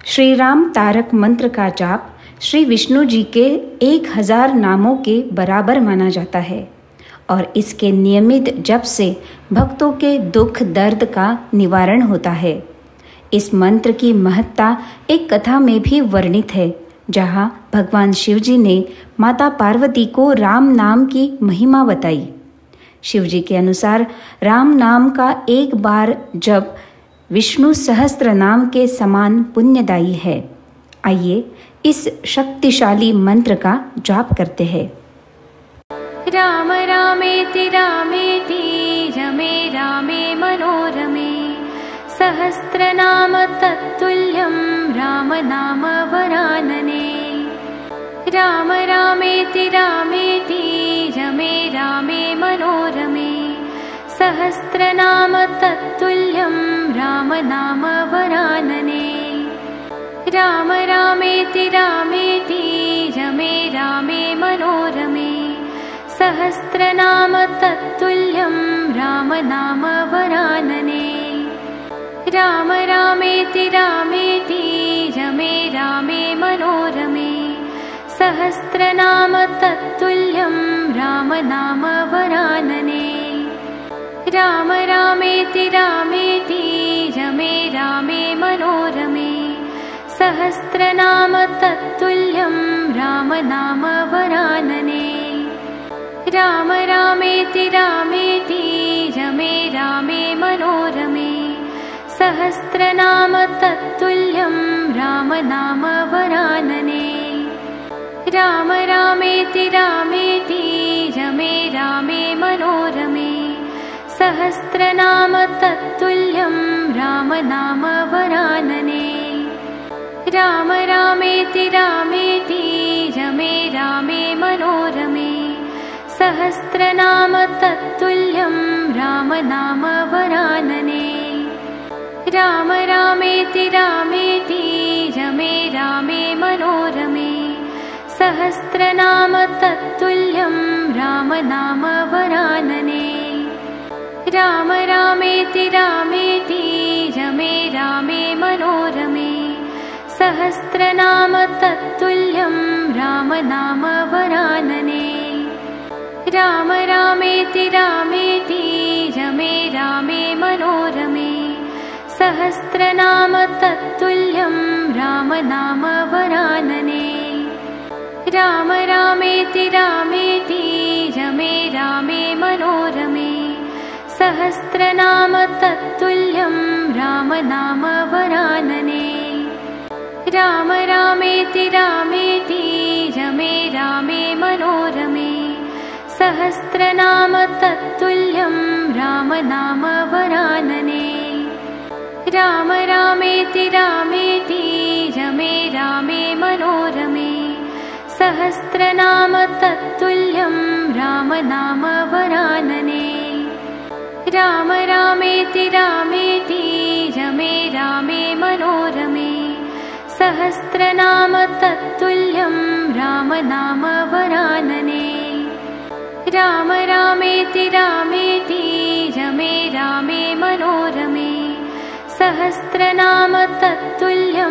श्री राम तारक मंत्र का जाप श्री विष्णु जी के 1000 नामों के बराबर माना जाता है और इसके नियमित जप से भक्तों के दुख दर्द का निवारण होता है। इस मंत्र की महत्ता एक कथा में भी वर्णित है, जहाँ भगवान शिव जी ने माता पार्वती को राम नाम की महिमा बताई। शिव जी के अनुसार राम नाम का एक बार जप विष्णु सहस्त्र नाम के समान पुण्यदायी है। आइए इस शक्तिशाली मंत्र का जाप करते हैं। राम रामेति रामेति रमे रामे मनोरमे सहस्रनाम तत्तुल्यं राम नाम वरानने। राम रामेति रामेति रमे रामे मनोरमे सहस्रनाम तत्तुल्यं राम नाम वरानने। राम रामेति रामेति रमे रामे मनोरमे सहस्रनाम तत्तुल्यं राम नाम वरानने। राम रामेति रामेति रमे रामे मनोरमे सहस्रनाम तत्तुल्यं राम नाम वरानने। राम रामेति रामेति रमे रामे मनोरमे सहस्रनाम तत्तुल्यं राम नाम वरानने। राम रामेति रामेति रमे रामे मनोरमे सहस्रनाम तत्तुल्यं राम नाम वरानने। राम रामेति रामेति रमे रामे मनोरमे सहस्रनाम तत्तुल्यं राम नाम वरानने। राम रामेति रामेति रमे रामे मनोरमे सहस्रनाम तत्तुल्यं राम नाम वरानने। राम रामेति रामेति रमे रामे मनोरमे सहस्रनाम तत्तुल्यं राम नाम वरानने। राम रामेति रामेति रमे रामे मनोरमे सहस्रनाम तत्तुल्यं राम नाम वरानने। राम रामेति रामेति रमे रामे मनोरमे सहस्रनाम तत्तुल्यं राम नाम वरानने। राम रामेति रामेति रमे रामे मनोरमे सहस्रनाम तत्तुल्यं राम नाम वरानने। राम रामेति रामेति रमे रामे मनोरमे सहस्रनाम तत्तुल्यं राम नाम वरानने। राम रामेति रामेति रमे रामे मनोरमे सहस्रनाम तत्तुल्यं राम नाम वरानने। राम रामेति रामेति रमे रामे मनोरमे सहस्रनाम तत्तुल्यं राम नाम वरानने। राम रामेति रामेति रमे रामे मनोरमे सहस्रनाम तत्तुल्यं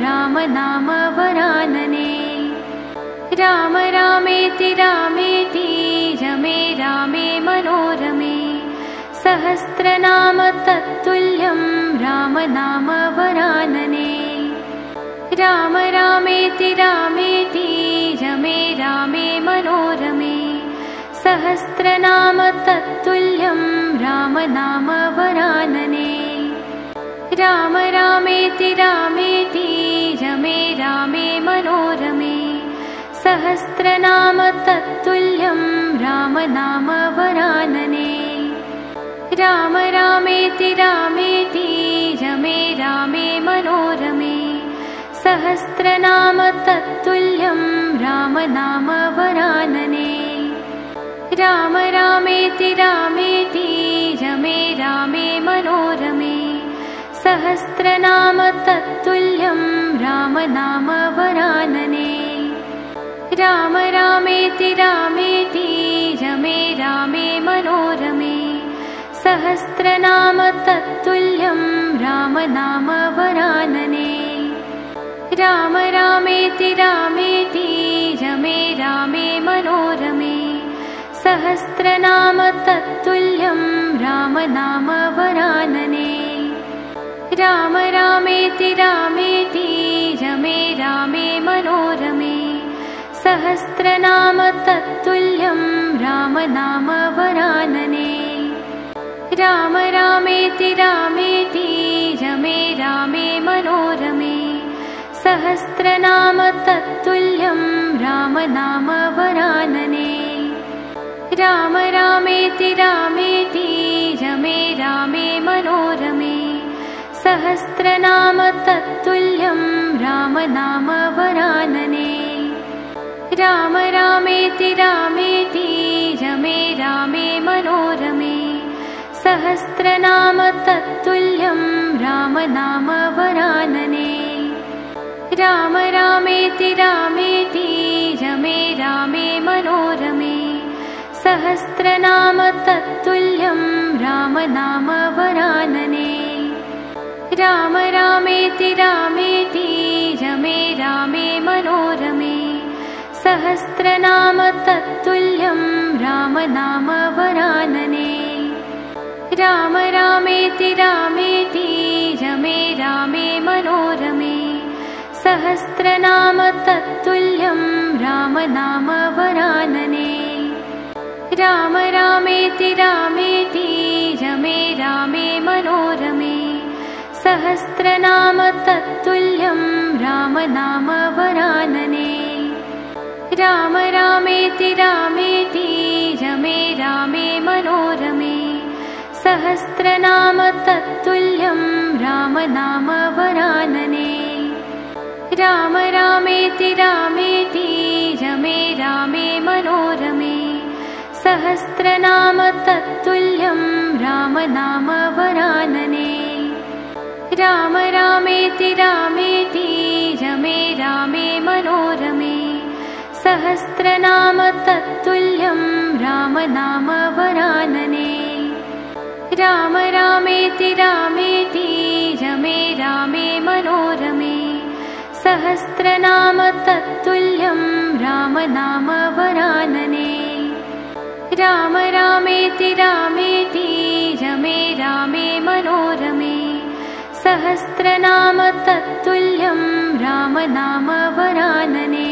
राम नाम वरानने। राम रामेति रामेति रमे रामे मनोरमे सहस्रनाम तत्तुल्यं राम नाम वरानने। राम रामेति रामेति रमे रामे मनोरमे सहस्रनाम तत्तुल्यं राम नाम वरानने। राम रामेति रामेति रमे रामे मनोरमे सहस्रनाम तत्तुल्यं राम नाम वरानने। राम रामेति रामेति रमे रामे मनोरमे सहस्रनाम तत्तुल्यं राम नाम वरानने। राम रामेति रामेति रमे रामे मनोरमे सहस्रनाम तत्तुल्यं राम नाम वरानने। राम रामेति रामेति रमे रामे मनोरमे सहस्रनाम तत्तुल्यं राम नाम वरानने। राम रामेति रामेति रमे रामे मनोरमे। सहस्रनाम तत्तुल्यं राम नाम वरानने। राम रामेति रामेति रमे रामे मनोरमे। सहस्रनाम तत्तुल्यं राम नाम वरानने। राम रामेति रामेति रमे रामे मनोरमे। सहस्रनाम तत्तुल्यं राम नाम वरानने। राम रामेति रामेति रमे रामे मनोरमे। सहस्रनाम तत्तुल्यं राम नाम वरानने। राम रामेति रामेति रमे रामे मनोरमे। सहस्रनाम तत्तुल्यं राम नाम वरानने। राम रामेति रामेति रमे रामे मनोरमे। सहस्रनाम तत्तुल्यं राम नाम वरानने। राम रामेति रामेति रमे रामे मनोरमे। सहस्रनाम तत्तुल्यं राम नाम वरानने। राम रामेति रामेति रमे रामे मनोरमे। सहस्रनाम तत्तुल्यं राम नाम वरानने। राम रामेति रामेति रमे रामे मनोरमे। सहस्रनाम तत्तुल्यं राम नाम वरानने। राम रामेति रामेति रमे रामे मनोरमे। सहस्रनाम तत्तुल्यं राम नाम वरानने। राम रामेति रामेति रमे रामे मनोरमे। सहस्रनाम तत्तुल्यं राम नाम वरानने। राम रामेति रामेति रमे रामे मनोरमे। सहस्रनाम तत्तुल्यं राम नाम वरानने। राम रामेति रामेति रमे रामे मनोरमे। सहस्रनाम तत्तुल्यं राम नाम वरानने। राम रामेति रामेति रमे रामे मनोरमे। सहस्रनाम तत्तुल्यं राम नाम वरानने।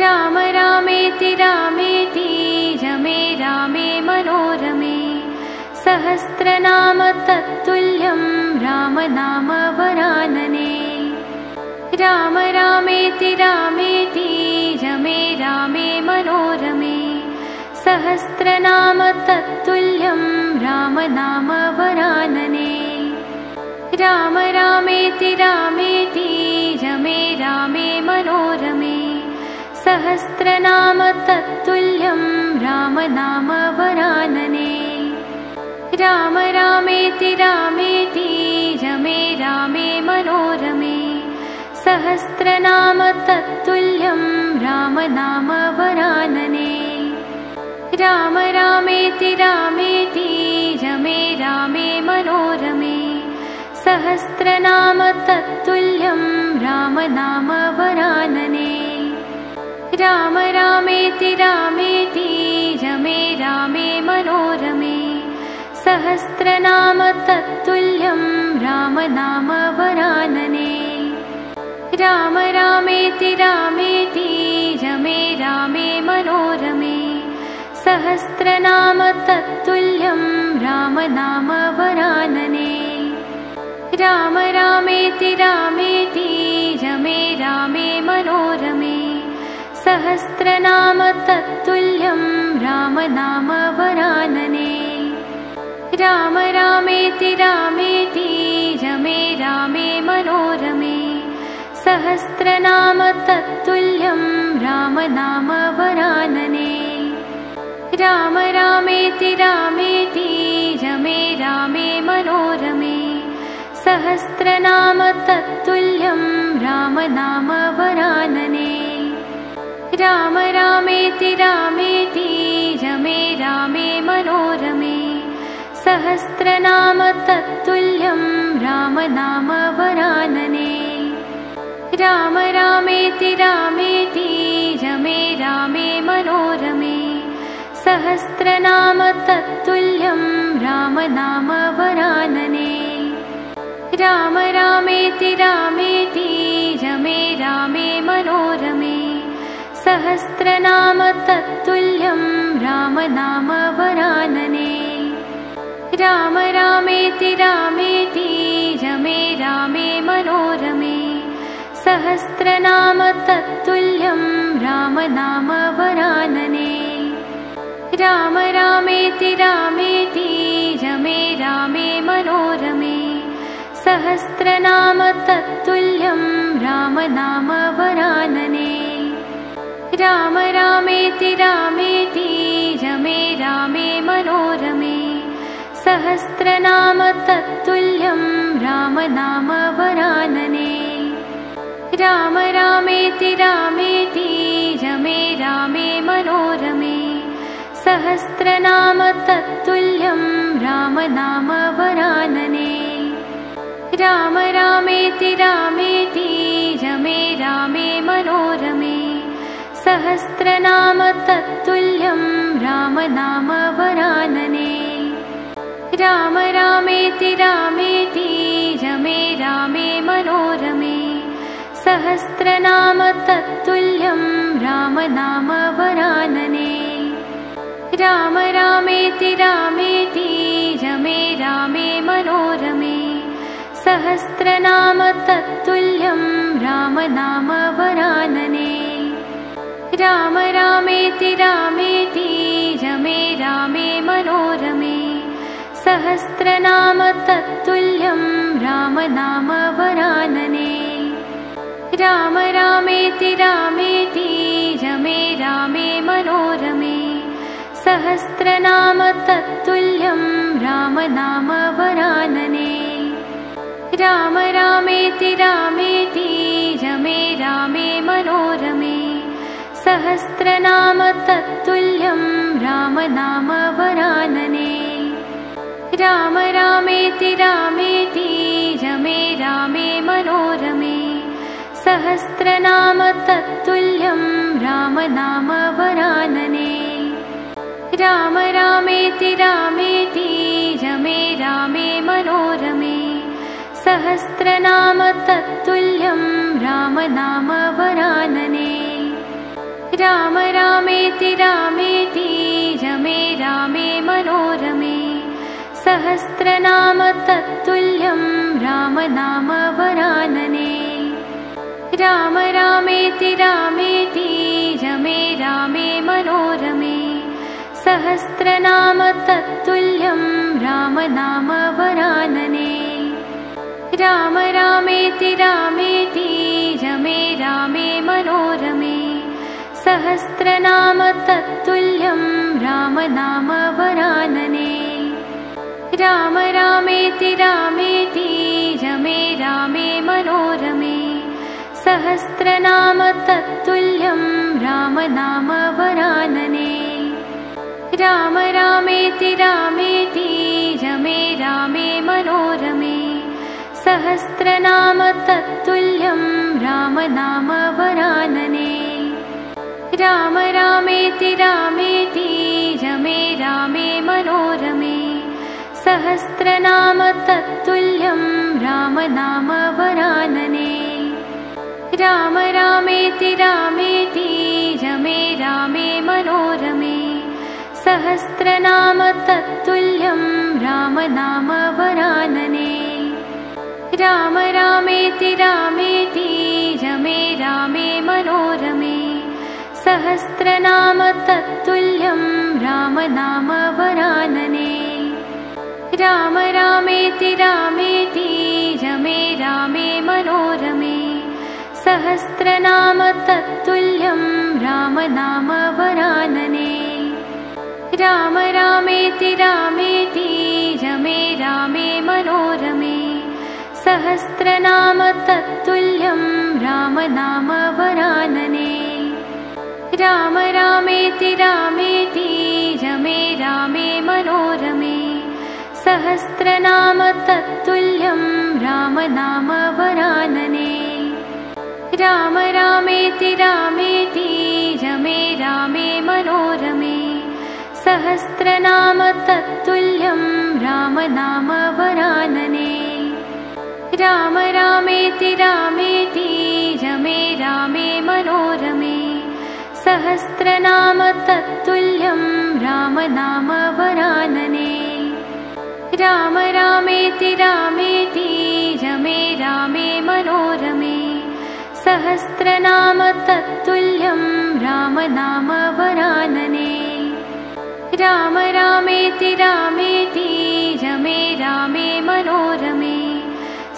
राम रामेति रामेति रमे रामे मनोरमे। सहस्रनाम तत्तुल्यं राम नाम वरानने। राम रामेति रामेति रमे रामे मनोरमे। सहस्रनाम तत्तुल्यं राम नाम वरानने। राम रामेति रामेति रमे रामे मनोरमे। सहस्रनाम तत्तुल्यं राम नाम वरानने। राम रामेति रामेति रमे रामे मनोरमे। सहस्रनाम तत्तुल्यं राम नाम वरानने। राम रामेति रामेति रमे रामे मनोरमे। सहस्रनाम तत्तुल्यं राम नाम वरानने। राम रामेति रामेति रमे रामे मनोरमे। सहस्रनाम तत्तुल्यं राम नाम वरानने। राम रामेति रामेति रमे रामे मनोरमे। सहस्रनाम तत्तुल्यं राम नाम वरानने। राम रामेति रामेति रमे रामे मनोरमे। सहस्रनाम तत्तुल्यं राम नाम वरानने। राम रामेति रामेति रमे रामे मनोरमे। सहस्रनाम तत्तुल्यं राम नाम वरानने। राम रामेति रामेति रमे रामे मनोरमे। सहस्रनाम तत्तुल्यं राम नाम वरानने। राम रामेति रामेति रमे रामे मनोरमे। सहस्रनाम तत्तुल्यं राम नाम वरानने। राम रामेति रामेति रमे रामे मनोरमे। सहस्रनाम तत्तुल्यं राम नाम वरानने। राम रामेति रामेति रमे रामे मनोरमे। सहस्रनाम तत्तुल्यं राम नाम वरानने। राम रामेति रामेति रमे रामे मनोरमे। सहस्रनाम तत्तुल्यं राम नाम वरानने। राम रामेति रामेति रमे रामे मनोरमे। सहस्रनाम तत्तुल्यं राम नाम वरानने। राम रामेति रामेति रमे रामे मनोरमे। सहस्रनाम तत्तुल्यं राम नाम वरानने। राम रामेति रामेति रमे रामे मनोरमे। सहस्रनाम तत्तुल्यं राम नाम वरानने। राम रामेति रामेति रमे रामे मनोरमे। सहस्रनाम तत्तुल्यं राम नाम वरानने। राम रामेति रामेति रमे रामे मनोरमे। सहस्रनाम तत्तुल्यं राम नाम वरानने। राम रामेति रामेति रमे रामे मनोरमे। सहस्रनाम तत्तुल्यं राम नाम वरानने। राम रामेति रामेति रमे रामे मनोरमे। सहस्रनाम तत्तुल्यं राम नाम वरानने। राम रामेति रामेति रमे रामे मनोरमे। सहस्रनाम तत्तुल्यं राम नाम वरानने। राम रामेति रामेति रमे रामे मनोरमे। सहस्रनाम तत्तुल्यं राम नाम वरानने। राम रामेति रामेति रमे रामे मनोरमे। सहस्रनाम तत्तुल्यं राम नाम वरानने। राम रामेति रामेति रमे रामे मनोरमे। सहस्रनाम तत्तुल्यं राम नाम वरानने। राम रामेति रामेति रमे रामे मनोरमे। सहस्रनाम तत्तुल्यं राम नाम वरानने। राम रामेति रामेति रमे रामे मनोरमे। सहस्रनाम तत्तुल्यं राम नाम वरानने। राम रामेति रामेति रमे रामे मनोरमे। सहस्रनाम तत्तुल्यं राम नाम वरानने। राम रामेति रामेति रमे रामे मनोरमे। सहस्रनाम तत्तुल्यं राम नाम वरानने। राम रामेति रामेति रमे रामे मनोरमे। सहस्रनाम तत्तुल्यं राम नाम वरानने। राम रामेति रामेति रमे रामे मनोरमे। सहस्रनाम तत्तुल्यं राम नाम वरानने। राम रामेति रामेति रमे रामे मनोरमे। सहस्रनाम तत्तुल्यं राम नाम वरानने। राम रामेति रामेति रमे रामे मनोरमे। सहस्रनाम तत्तुल्यं राम नाम वरानने। राम रामेति रामेति रमे रामे मनोरमे। सहस्रनाम तत्तुल्यं राम नाम वरानने। राम रामेति रामेति रमे रामे मनोरमे। सहस्रनाम तत्तुल्यं राम नाम वरानने। राम रामेति रामेति रमे रामे मनोरमे। सहस्रनाम तत्तुल्यं राम नाम वरानने। राम रामेति रामेति रमे रामे मनोरमे। सहस्रनाम तत्तुल्यं राम नाम वरानने। राम रामेति रामेति रमे रामे मनोरमे। सहस्रनाम तत्तुल्यं राम नाम वरानने। राम रामेति रामेति रमे रामे मनोरमे। सहस्रनाम तत्तुल्यं राम नाम वरानने। राम रामेति रामेति रमे रामे मनोरमे।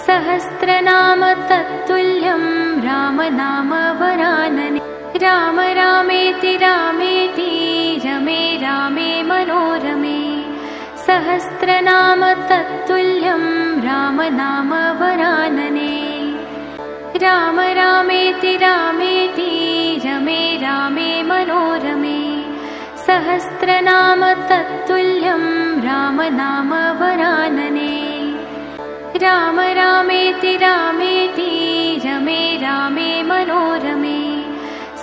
सहस्रनाम तत्तुल्यं राम नाम वरानने। राम रामेति रामेति रमे रामे मनोरमे। सहस्रनाम तत्तुल्यं राम नाम वरानने। राम रामेति रामेति रमे रामे मनोरमे। सहस्रनाम तत्तुल्यं राम नाम वरानने। राम रामेति रामेति रमे रामे मनोरमे।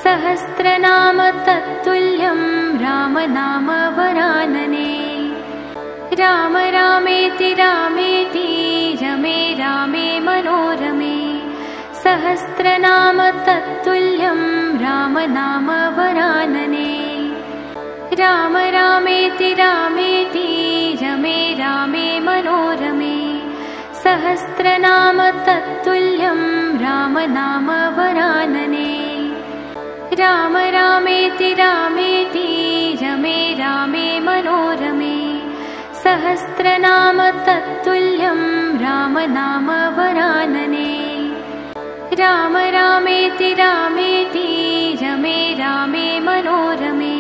सहस्रनाम तत्तुल्यं राम नाम वरानने। राम रामेति रामेति रमे रामे मनोरमे। सहस्रनाम तत्तुल्यं राम नाम वरानने। राम रामेति रामेति रमे रामे मनोरमे। सहस्रनाम तत्तुल्यं राम नाम वरानने। राम रामेति रामेति रमे रामे मनोरमे। सहस्रनाम तत्तुल्यं राम नाम वरानने। राम रामेति रामेति रमे रामे मनोरमे।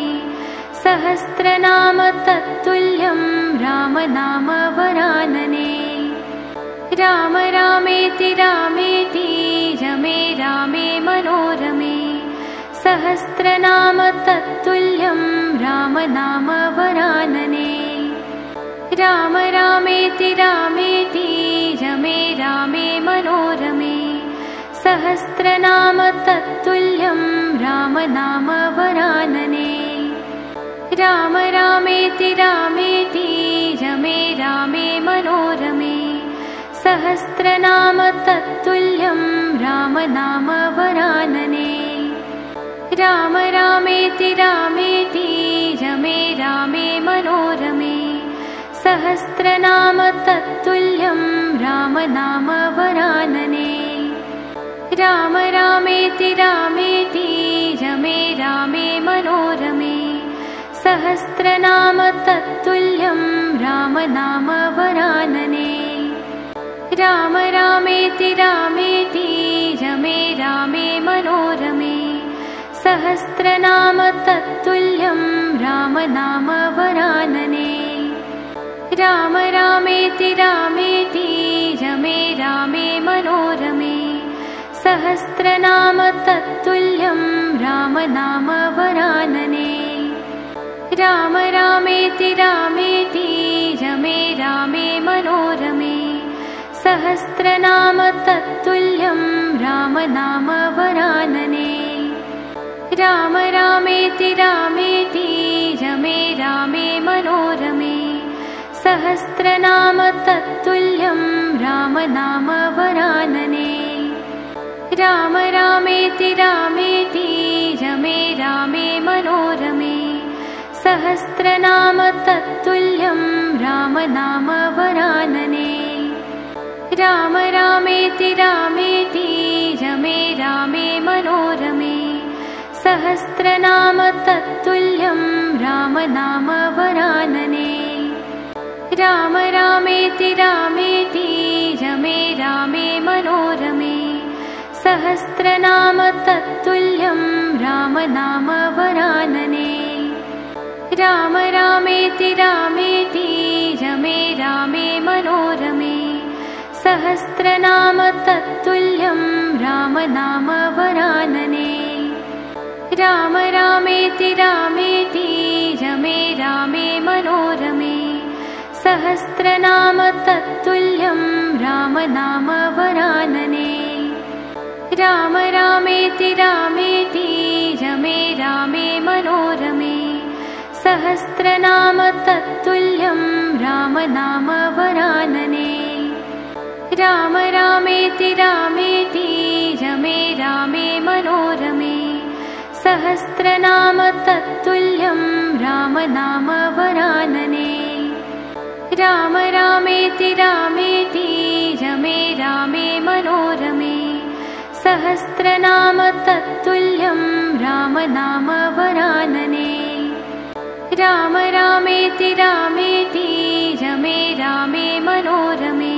सहस्रनाम तत्तुल्यं राम नाम वरानने। राम रामेति रामेति रमे रामे मनोरमे। सहस्रनाम तत्तुल्यं राम नाम वरानने। राम रामेति रामेति रमे रामे मनोरमे। सहस्रनाम तत्तुल्यं राम नाम वरानने। राम रामेति रामेति रमे रामे मनोरमे। सहस्रनाम तत्तुल्यं राम नाम वरानने। राम रामेति रामेति रमे रामे मनोरमे। सहस्रनाम तत्तुल्यं राम नाम वरानने। राम रामेति रामेति रमे रामे मनोरमे। सहस्रनाम तत्तुल्यं राम नाम वरानने। राम रामेति रामेति रमे रामे मनोरमे। सहस्रनाम तत्तुल्यं राम नाम वरानने। राम रामेति रामेति रमे रामे मनोरमे। सहस्रनाम तत्तुल्यं राम नाम वरानने। राम रामेति रामेति रमे रामे मनोरमे। सहस्रनाम तत्तुल्यं राम नाम वरानने। राम रामेति रामेति रमे रामे मनोरमे। सहस्रनाम तत्तुल्यं राम नाम वरानने। राम रामेति रामेति रमे रामे मनोरमे। सहस्रनाम तत्तुल्यं राम नाम वरानने। राम रामेति रामेति रमे रामे मनोरमे। सहस्रनाम तत्तुल्यं राम नाम वरानने। राम रामेति रामेति रमे रामे मनोरमे। सहस्रनाम तत्तुल्यं राम नाम वरानने। राम रामेति रामेति रमे रामे मनोरमे। सहस्रनाम तत्तुल्यं राम नाम वरानने। राम रामेति रामेति रमे रामे मनोरमे। सहस्रनाम तत्तुल्यं राम नाम वरानने। राम रामेति रामेति रमे रामे मनोरमे। सहस्रनाम तत्तुल्यं राम नाम वरानने। राम रामेति रामेति रमे रामे मनोरमे। सहस्रनाम तत्तुल्यं राम नाम वरानने। राम रामेति रामेति रमे रामे मनोरमे। सहस्रनाम तत्तुल्यं राम नाम वरानने। राम रामेति रामेति रमे रामे मनोरमे।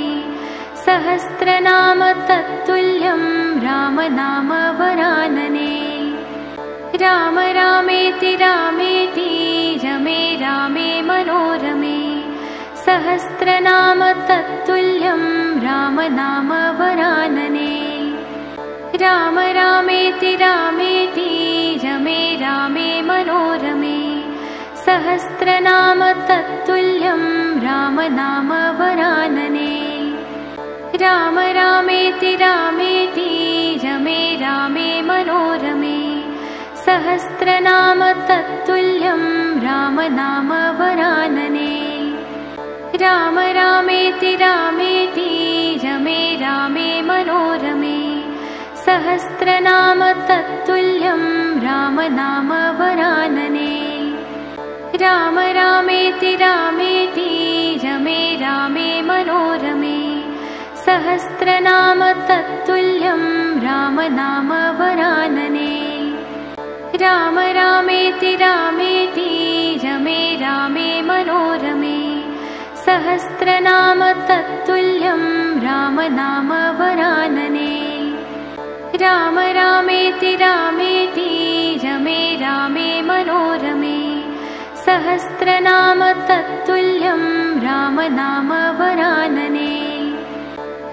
सहस्रनाम तत्तुल्यं राम नाम वरानने। राम रामेति रामेति रमे रामे मनोरमे। सहस्रनाम तत्तुल्यं राम नाम वरानने। राम रामेति रामेति रमे रामे मनोरमे। सहस्रनाम तत्तुल्यं राम नाम वरानने। राम रामेति रामेति रमे रामे मनोरमे। सहस्रनाम तत्तुल्यं राम नाम वरानने। राम रामेति रामेति रमे रामे मनोरमे। सहस्रनाम तत्तुल्यं राम नाम वरानने। राम रामेति रामेति रमे रामे मनोरमे। सहस्रनाम तत्तुल्यं राम नाम वरानने। राम रामेति रामेति रमे रामे मनोरमे। सहस्रनाम तत्तुल्यं राम नाम वरानने। राम रामेति रामेति रमे रामे मनोरमे। सहस्रनाम तत्तुल्यं राम नाम वरानने।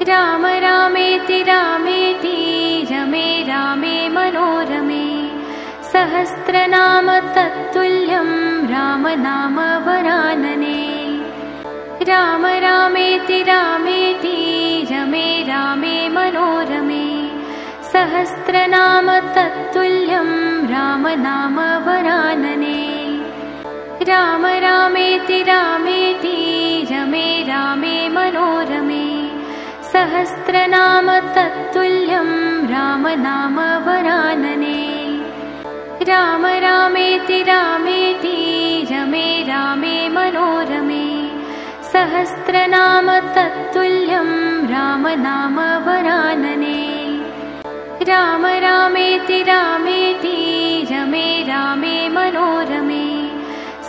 राम रामेति रामेति रमे रामे मनोरमे। सहस्रनाम तत्तुल्यं राम नाम वरानने। राम रामेति रामेति रमे रामे मनोरमे। सहस्रनाम तत्तुल्यं राम नाम वरानने। राम रामेति रामेति रमे रामे मनोरमे। सहस्रनाम तत्तुल्यं राम नाम वरानने। राम रामेति रामेति रमे रामे मनोरमे। सहस्रनाम तत्तुल्यं राम नाम वरानने। राम रामेति रामेति रमे रामे मनोरमे।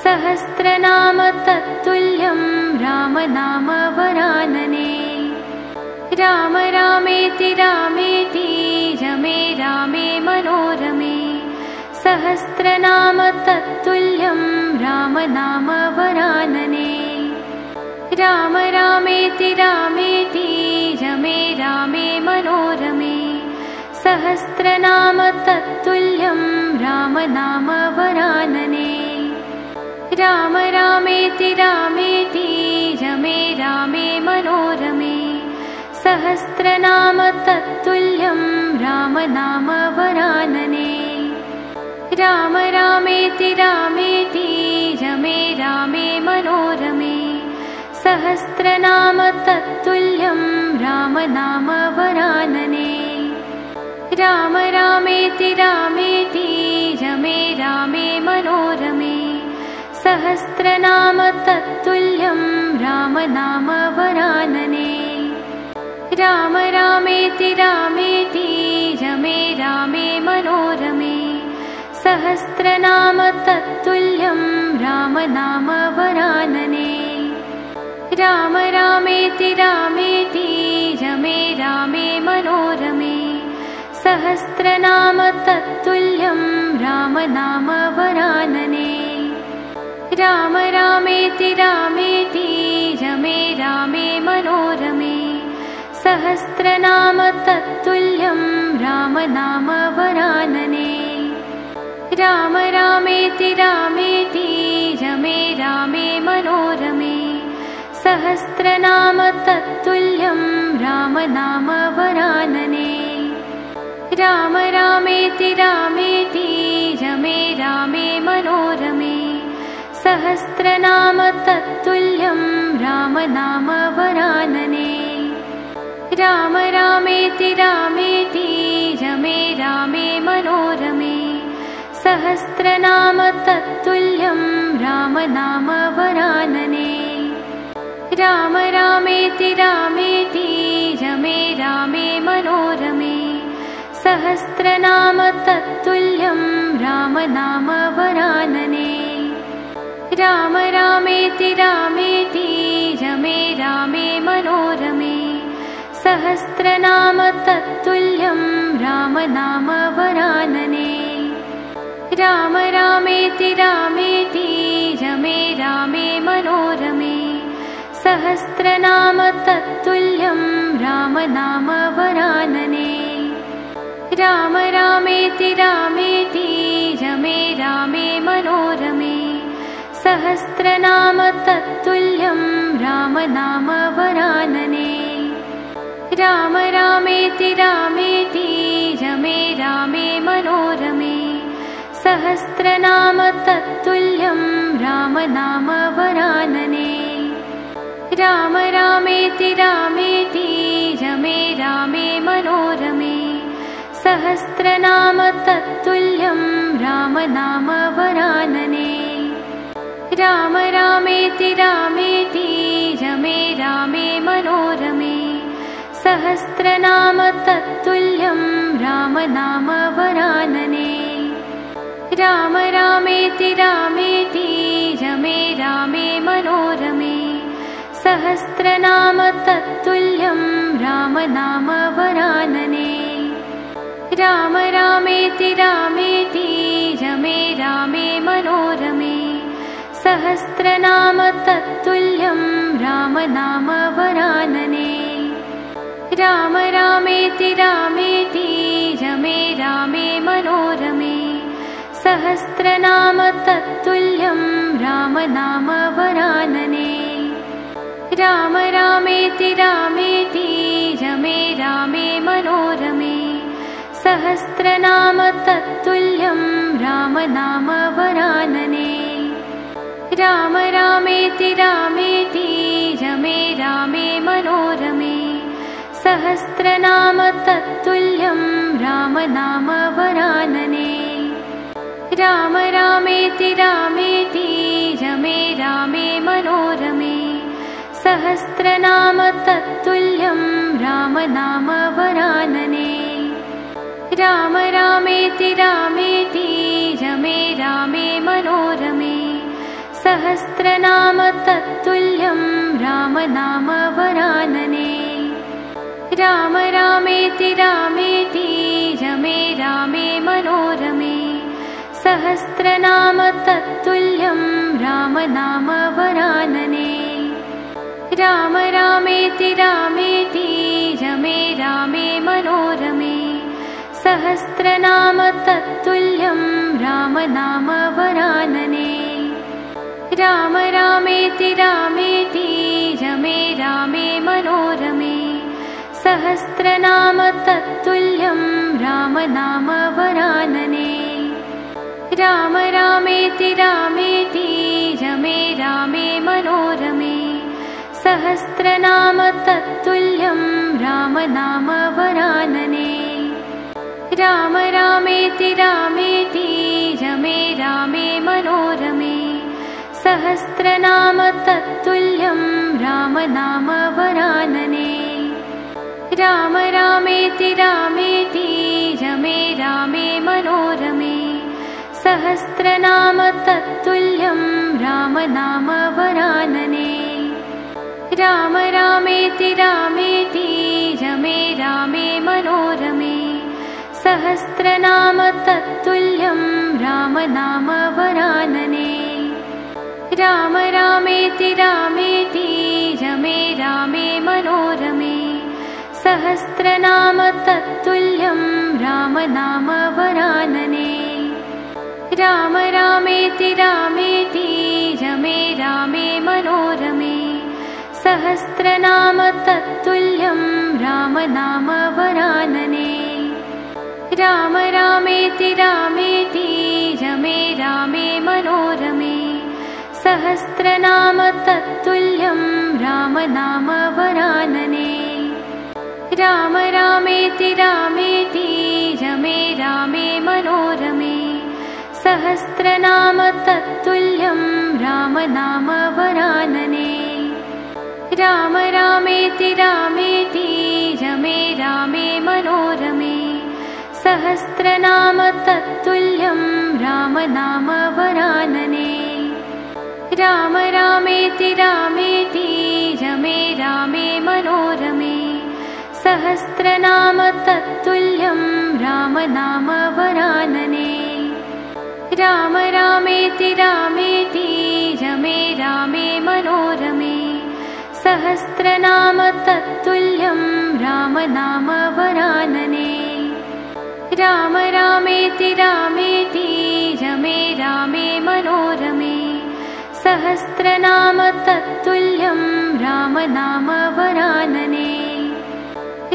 सहस्रनाम तत्तुल्यं राम नाम वरानने। राम रामेति रामेति रमे रामे मनोरमे। सहस्रनाम तत्तुल्यं राम नाम वरानने। राम रामेति रामेति रमे रामे मनोरमे। सहस्रनाम तत्तुल्यं राम नाम वरानने। राम रामेति रामेति रमे रामे मनोरमे। सहस्रनाम तत्तुल्यं राम नाम वरानने। राम रामेति रामेति रमे रामे मनोरमे। सहस्रनाम तत्तुल्यं राम नाम वरानने। राम रामेति रामेति रमे रामे मनोरमे। सहस्रनाम तत्तुल्यं राम नाम वरानने। राम रामेति रामेति रमे रामे मनोरमे। सहस्रनाम तत्तुल्यं राम नाम वरानने। राम रामेति रामेति रमे रामे मनोरमे। सहस्रनाम तत्तुल्यं राम नाम वरानने। राम रामेति रामेति रमे रामे मनोरमे। सहस्रनाम तत्तुल्यं राम नाम वरानने। राम रामेति रामेति रमे रामे मनोरमे। सहस्रनाम तत्तुल्यं राम नाम वरानने। राम रामेति रामेति रमे रामे मनोरमे। सहस्रनाम तत्तुल्यं राम नाम वरानने। राम रामेति रामेति रमे रामे मनोरमे। सहस्रनाम तत्तुल्यं राम नाम वरानने। राम रामेति रामेति रमे रामे मनोरमे। सहस्रनाम तत्तुल्यं राम नाम वरानने। राम रामेति रामेति रमे रामे मनोरमे। सहस्रनाम तत्तुल्यं राम नाम वरानने। राम रामेति रामेति रमे रामे मनोरमे। सहस्रनाम तत्तुल्यं राम नाम वरानने। राम रामेति रामेति रमे रामे मनोरमे। सहस्रनाम तत्तुल्यं राम नाम वरानने। राम रामेति रामेति रमे रामे मनोरमे। सहस्रनाम तत्तुल्यं राम नाम वरानने। राम रामेति रामेति रमे रामे मनोरमे। सहस्रनाम तत्तुल्यं राम नाम वरानने। राम रामेति रामेति रमे रामे मनोरमे। सहस्रनाम तत्तुल्यं राम नाम वरानने। राम रामेति रामेति रमे रामे मनोरमे। सहस्रनाम तत्तुल्यं राम नाम वरानने। राम रामेति रामेति रमे रामे मनोरमे। सहस्रनाम तत्तुल्यं राम नाम वरानने। राम रामेति रामेति रमे रामे मनोरमे। सहस्रनाम तत्तुल्यं राम नाम वरानने। राम रामेति रामेति रमे रामे मनोरमे। सहस्रनाम तत्तुल्यं राम नाम वरानने। राम रामेति रामेति रमे रामे मनोरमे। सहस्रनाम तत्तुल्यं राम नाम वरानने। राम रामेति रामेति रमे रामे मनोरमे। सहस्रनाम तत्तुल्यं राम नाम वरानने। राम रामेति रामेति रमे रामे मनोरमे। सहस्रनाम तत्तुल्यं राम नाम वरानने। राम रामेति रामेति रमे रामे मनोरमे। सहस्रनाम तत्तुल्यं राम नाम वरानने। राम रामेति रामेति रमे रामे मनोरमे। सहस्रनाम तत्तुल्यं राम नाम वरानने। राम रामेति रामेति रमे रामे मनोरमे। सहस्रनाम तत्तुल्यं राम नाम वरानने। राम रामेति रामेति रमे रामे मनोरमे। सहस्रनाम तत्तुल्यं राम नाम वरानने। राम रामेति रामेति रमे रामे मनोरमे। सहस्रनाम तत्तुल्यं राम नाम वरानने। राम रामेति रामेति रमे रामे मनोरमे। सहस्रनाम तत्तुल्यं राम नाम वरानने। राम रामेति रामेति रमे रामे मनोरमे। सहस्रनाम तत्तुल्यं राम नाम वरानने। राम रामेति रामेति रमे रामे मनोरमे। सहस्रनाम तत्तुल्यं राम नाम वरानने। राम रामेति रामेति रमे रामे मनोरमे। सहस्रनाम तत्तुल्यं राम नाम वरानने। राम रामेति रामेति रमे रामे मनोरमे। सहस्रनाम तत्तुल्यं राम नाम वरानने। राम रामेति रामेति रमे रामे मनोरमे। सहस्रनाम तत्तुल्यं राम नाम वरानने। राम रामेति रामेति रमे रामे मनोरमे। सहस्रनाम तत्तुल्यं राम नाम वरानने। राम रामेति रामेति रमे रामे मनोरमे। सहस्रनाम तत्तुल्यं राम नाम वरानने। राम रामेति रामेति रमे रामे मनोरमे। सहस्रनाम तत्तुल्यं राम नाम वरानने। राम रामेति रामेति रमे रामे मनोरमे। सहस्रनाम तत्तुल्यं राम नाम वरानने।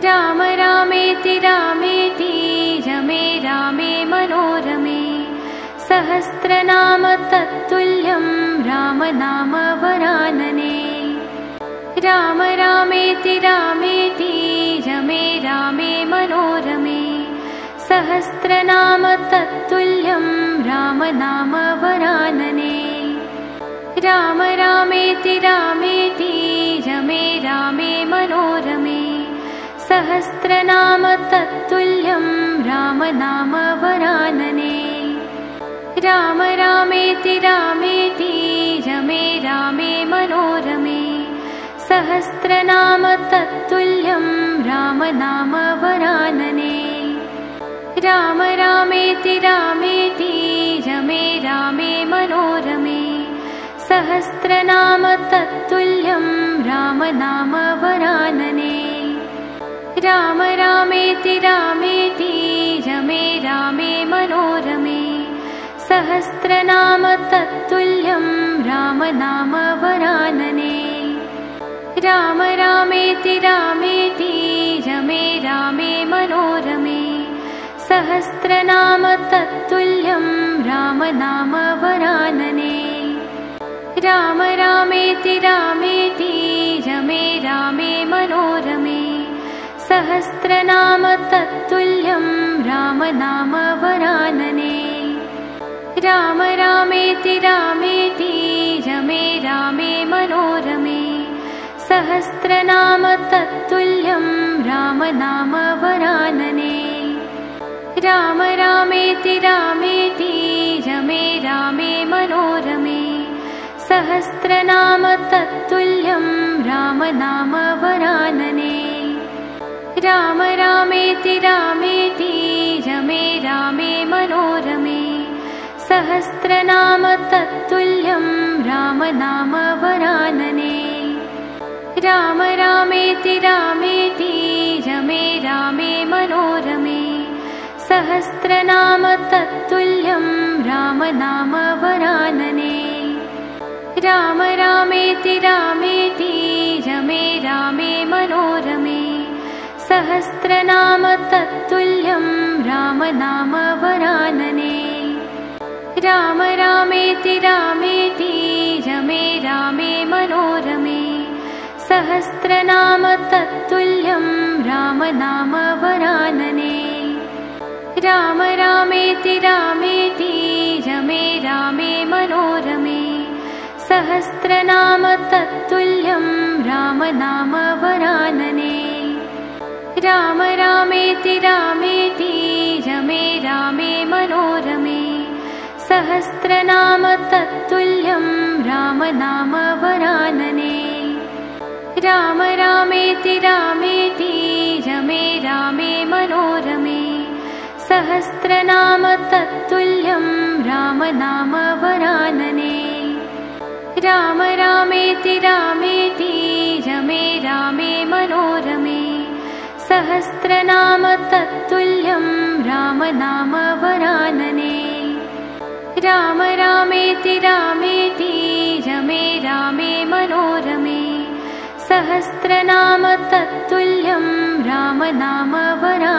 राम रामेति रामेति रमे रामे मनोरमे। सहस्रनाम तत्तुल्यं राम नाम वरानने। राम रामेति रामेति रमे रामे मनोरमे। सहस्रनाम तत्तुल्यं राम नाम वरानने। राम रामेति रामेति रमे रामे मनोरमे। सहस्रनाम तत्तुल्यं राम नाम वरानने। राम रामेति रामेति रमे रामे मनोरमे। सहस्रनाम तत्तुल्यं राम नाम वरानने। राम रामेति रामेति रमे रामे मनोरमे। सहस्रनाम तत्तुल्यं राम नाम वरानने। राम रामेति रामेति रमे रामे मनोरमे। सहस्रनाम तत्तुल्यं राम नाम वरानने। राम रामेति रामेति रमे रामे मनोरमे। सहस्रनाम तत्तुल्यं राम नाम वरानने। राम रामेति रामेति रमे रामे मनोरमे। सहस्रनाम तत्तुल्यं राम नाम वरानने। राम रामेति रामेति रमे रामे मनोरमे। सहस्रनाम तत्तुल्यं राम नाम वरानने। राम रामेति रामेति रमे रामे मनोरमे। सहस्रनाम तत्तुल्यं राम नाम वरानने। राम रामेति रामेति रमे रामे मनोरमे। सहस्रनाम तत्तुल्यं राम नाम वरानने। राम रामेति रामेति रमे रामे मनोरमे। सहस्रनाम तत्तुल्यं राम नाम वरानने। राम रामेति रामेति रमे रामे मनोरमे। सहस्रनाम तत्तुल्यं राम नाम वरानने। राम रामेति रामेति रमे रामे मनोरमे। सहस्रनाम तत्तुल्यं राम नाम वरानने। राम रामेति रामेति रमे रामे मनोरमे। सहस्रनाम तत्तुल्यं राम नाम वरानने। राम रामेति रामेति रमे रामे मनोरमे। सहस्रनाम तत्तुल्यं राम नाम वरानने। राम रामेति रामेति रमे रामे मनोरमे। सहस्रनाम तत्तुल्यं राम नाम वरानने। राम रामेति रामेति रमे रामे मनोरमे। सहस्रनाम तत्तुल्यं राम नाम वरानने। राम रामेति रामेति रमे रामे मनोरमे। सहस्रनाम तत्तुल्यं रामनाम वरानने।